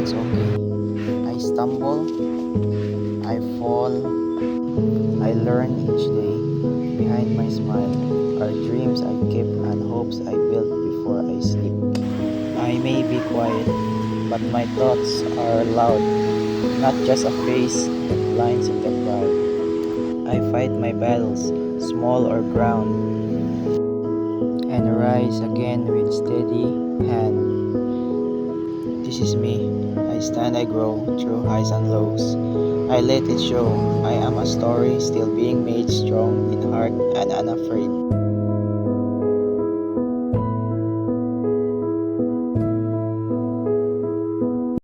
that's okay. I stumble, I fall, I learn each day. Behind my smile are dreams I keep and hopes I built before I sleep. I may be quiet, but my thoughts are loud, not just a face that blinds in the crowd. I fight my battles, small or ground, and rise again with steady hand. This is me. I stand, I grow through highs and lows. I let it show. I am a story still being made strong in heart and unafraid.